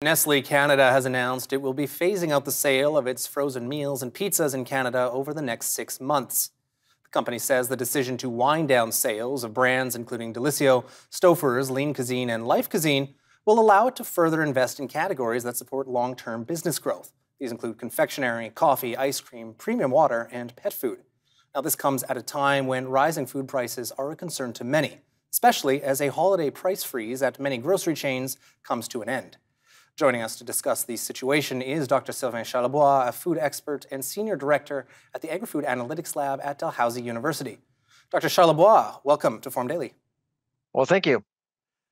Nestle Canada has announced it will be phasing out the sale of its frozen meals and pizzas in Canada over the next 6 months. The company says the decision to wind down sales of brands including Delhousie, Stouffer's, Lean Cuisine, and Life Cuisine will allow it to further invest in categories that support long-term business growth. These include confectionery, coffee, ice cream, premium water, and pet food. Now, this comes at a time when rising food prices are a concern to many, especially as a holiday price freeze at many grocery chains comes to an end. Joining us to discuss the situation is Dr. Sylvain Charlebois, a food expert and senior director at the Agri-Food Analytics Lab at Dalhousie University. Dr. Charlebois, welcome to Forum Daily. Well, thank you.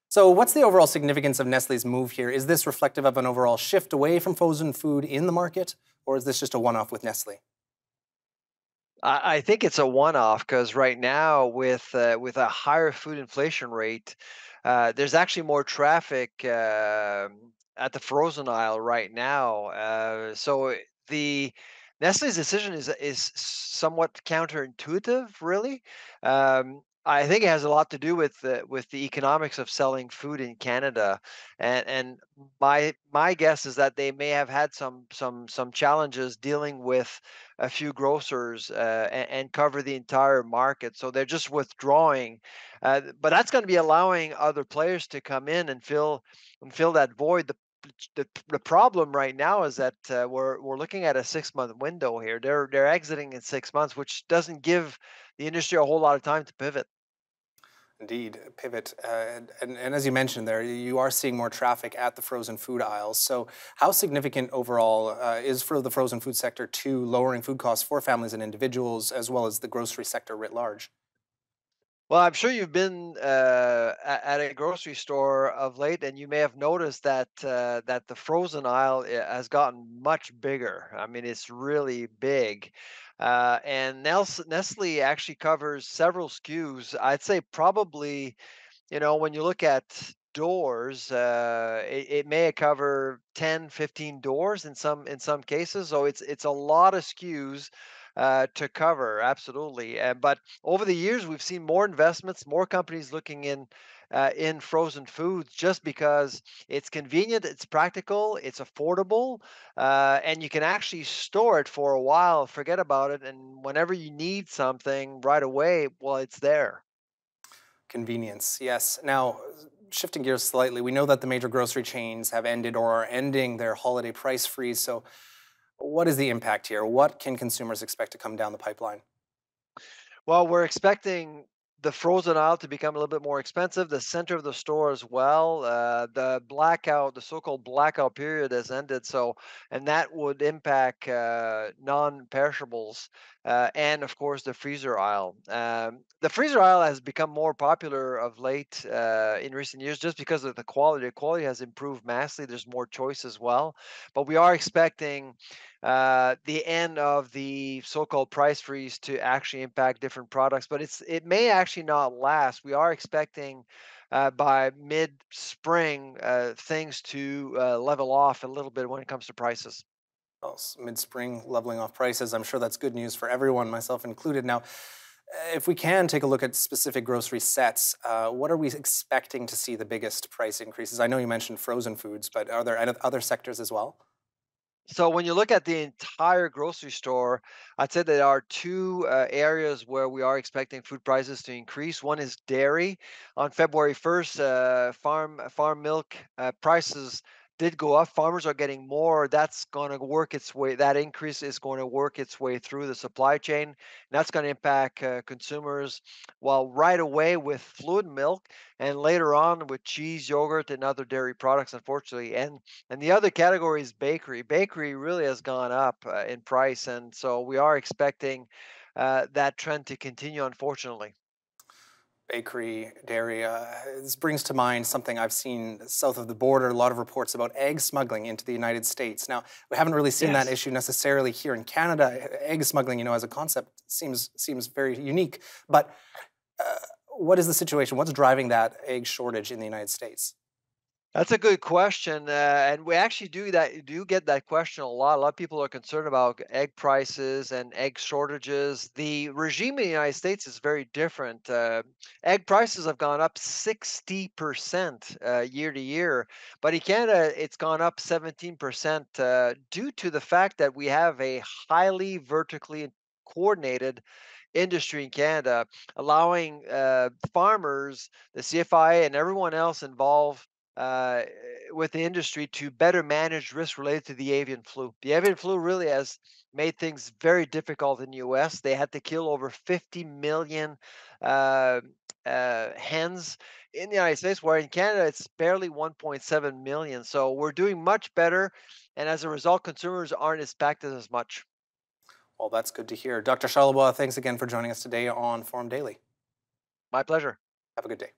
So what's the overall significance of Nestle's move here? Is this reflective of an overall shift away from frozen food in the market, or is this just a one-off with Nestle? I think it's a one-off because right now, with a higher food inflation rate, there's actually more traffic at the frozen aisle right now. So the Nestle's decision is somewhat counterintuitive, really. I think it has a lot to do with the economics of selling food in Canada, and my guess is that they may have had some challenges dealing with a few grocers and cover the entire market. So they're just withdrawing, but that's going to be allowing other players to come in and fill that void. The problem right now is that we're looking at a 6 month window here. They're exiting in 6 months, which doesn't give the industry a whole lot of time to pivot. Indeed, pivot. And as you mentioned there, you are seeing more traffic at the frozen food aisles. So how significant overall is for the frozen food sector to lowering food costs for families and individuals, as well as the grocery sector writ large? Well, I'm sure you've been at a grocery store of late, and you may have noticed that that the frozen aisle has gotten much bigger. I mean, it's really big, and Nestle actually covers several SKUs. I'd say probably, when you look at doors, it may cover 10, 15 doors in some cases. So it's a lot of SKUs to cover, absolutely. But over the years, we've seen more investments, more companies looking in frozen foods just because it's convenient, it's practical, it's affordable, and you can actually store it for a while, forget about it, and whenever you need something right away, well, it's there. Convenience, yes. Now, shifting gears slightly, we know that the major grocery chains have ended or are ending their holiday price freeze. So what is the impact here? What can consumers expect to come down the pipeline? Well, we're expecting the frozen aisle to become a little bit more expensive, the center of the store as well. The so-called blackout period has ended, and that would impact non-perishables, and of course the freezer aisle. The freezer aisle has become more popular of late in recent years just because of the quality. The quality has improved massively. There's more choice as well, but we are expecting the end of the so-called price freeze to actually impact different products, but it may actually not last. We are expecting by mid-spring things to level off a little bit when it comes to prices. Well, mid-spring leveling off prices, I'm sure that's good news for everyone, myself included. Now, if we can take a look at specific grocery sets, what are we expecting to see the biggest price increases? I know you mentioned frozen foods, but are there other sectors as well? So when you look at the entire grocery store, I'd say there are two areas where we are expecting food prices to increase. One is dairy. On February 1st, farm milk prices did go up. Farmers are getting more. That's going to work its way. That increase is going to work its way through the supply chain. And that's going to impact consumers. Well, right away with fluid milk, and later on with cheese, yogurt, and other dairy products, unfortunately. And the other category is bakery. Bakery really has gone up in price, and so we are expecting that trend to continue, unfortunately. Bakery, dairy. This brings to mind something I've seen south of the border, a lot of reports about egg smuggling into the United States. Now, we haven't really seen that Yes. issue necessarily here in Canada. Egg smuggling, as a concept seems very unique. But what is the situation? What's driving that egg shortage in the United States? That's a good question, and we actually do get that question a lot. A lot of people are concerned about egg prices and egg shortages. The regime in the United States is very different. Egg prices have gone up 60% year to year, but in Canada, it's gone up 17% due to the fact that we have a highly vertically coordinated industry in Canada, allowing farmers, the CFI, and everyone else involved uh, with the industry to better manage risks related to the avian flu. The avian flu really has made things very difficult in the U.S. They had to kill over 50 million uh, hens in the United States, where in Canada it's barely 1.7 million. So we're doing much better, and as a result, consumers aren't impacted as much. Well, that's good to hear. Dr. Charlebois, thanks again for joining us today on Forum Daily. My pleasure. Have a good day.